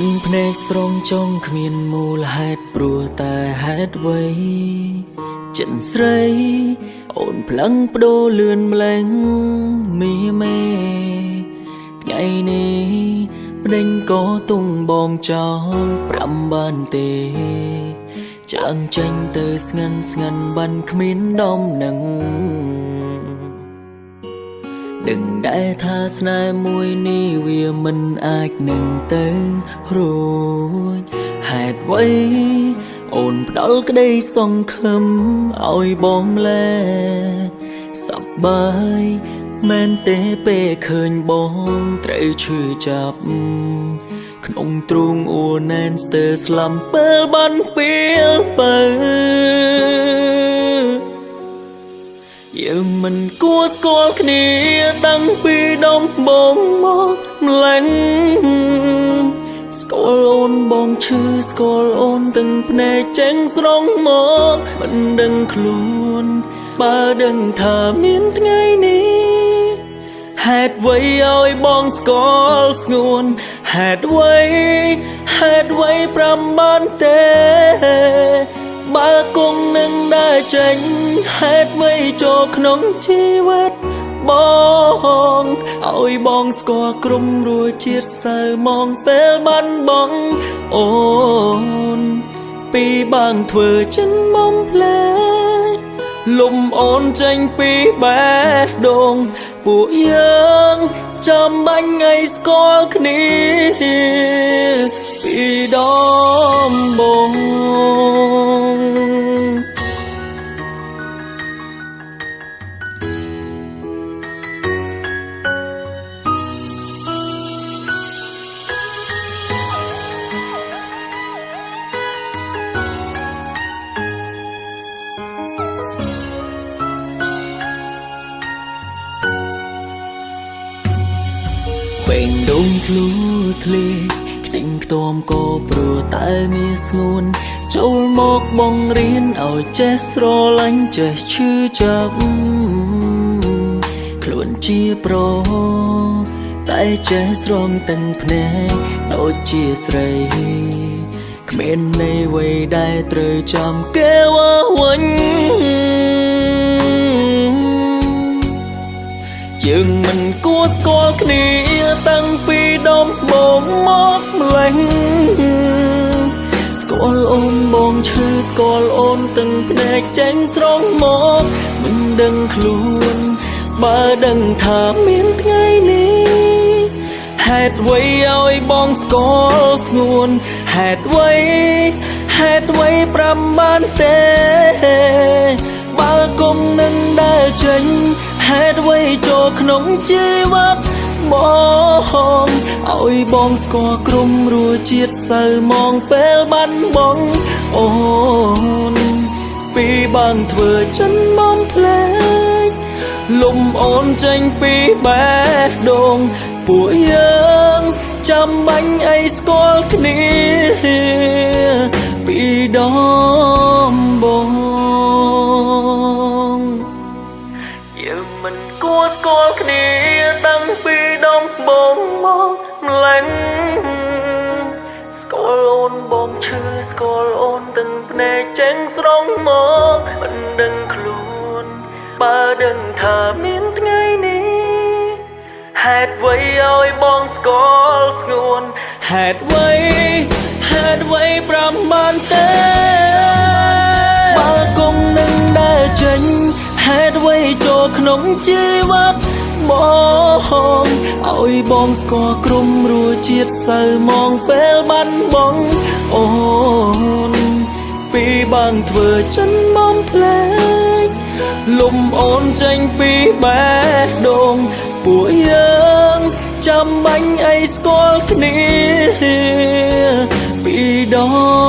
ដឹងភ្នែកស្រងចង់គ្មានមូលហេតុព្រោះតែហេតុអ្វីចិនស្រីអូនផ្លឹងបដូរលឿនម្លេងមីមេថ្ងៃនេះប្តេញក៏ទុំបងចោល5បានទេចាំងចេញទៅស្ងាត់បានគ្មានដំណឹងដឹងដែរថាស្នេហ៍មួយនេះវាមិនអាចនឹងទៅរួចហេតុអ្វីអូនផ្ដល់ក្តីសង្ឃឹមឲ្យបងលែសប្បាយមែនទេពេលឃើញបងត្រូវឈឺចាប់ក្នុងទ្រូងអួរណែនស្ទើរស្លាប់ពេលបានពេលបើយើងមិនគួរស្គាល់គ្នាតាំងពីដំបូងមកម្ល៉េះស្គាល់អូនបងឈឺស្គាល់អូនទាំងភ្នែកចេញស្រងមកមិនដឹងខ្លួនបើដឹងថាមានថ្ងៃនេះហេតុអ្វីឲ្យបងស្គាល់ស្ងួនហេតុអ្វី5បានទេបើគង់នឹងដើរចេញហេតុអ្វីចូលក្នុងជីវិតបងឲ្យបងស្គាល់ក្រុមរសជាតិសៅមកពេលបានបងអូនពីបាងធ្វើចិនមកផ្លែលំអូនចេញពីបេះដូងពួកយើងចាំបាញ់ឲ្យស្គាល់គ្នាពីដំបូងពេញដងធ្លូធ្លេខ្ទេញខ្ទាំក៏ព្រោះតែមានស្ងួនចូលមកបងរៀនឲ្យចេះស្រឡាញ់ចេះឈឺចាប់ខ្លួនជាប្រុសតែចេះស្រងទាំងភ្នែកដូចជាស្រីគ្មានន័យអ្វីដែលត្រូវចាំគេវាវិញយើងមិនគួរស្គាល់គ្នាតាំងពីដំបូងមកម្ល៉េះស្គាល់អូនបងឈឺស្គាល់អូនទាំងភ្នែកចេញស្រងមកមិនដឹងខ្លួនបើដឹងថាមានថ្ងៃនេះហេតុអ្វីឲ្យបងស្គាល់ស្ងួនហេតុអ្វី5បានទេបើគុំនឹងដើរចេញហេតុអ្វីចូលក្នុងជីវិតបងឲ្យបងស្គាល់ក្រុមរសជាតិសៅមកពេលបានបងអូនពីបាងធ្វើចិនមកផ្លែលំអូនចេញពីបេះដូងពួកយើងចាំបាញ់ឲ្យស្គាល់គ្នាពីដំបូងយើងមិនគួរស្គាល់គ្នាតាំងពីដំបូងមកម្ល៉េះស្គាល់អូនបងឈឺស្គាល់អូនទាំងភ្នែកចេញស្រងមកមិនដឹងខ្លួនបើដឹងថាមានថ្ងៃនេះហេតុអ្វីឲ្យបងស្គាល់ស្ងួនហេតុអ្វី5បានទេបើគុំនឹងដើរចេញហេតុអ្វីចូលក្នុងជីវិតបងឲ្យបងស្គាល់ក្រុមរសជាតិសៅមកពេលបានបងអូនពីបាងធ្វើចិនមកផ្លែលំអូនចេញពីបេះដូងពួកយើងចាំបាញ់ឲ្យស្គាល់គ្នាពីដំ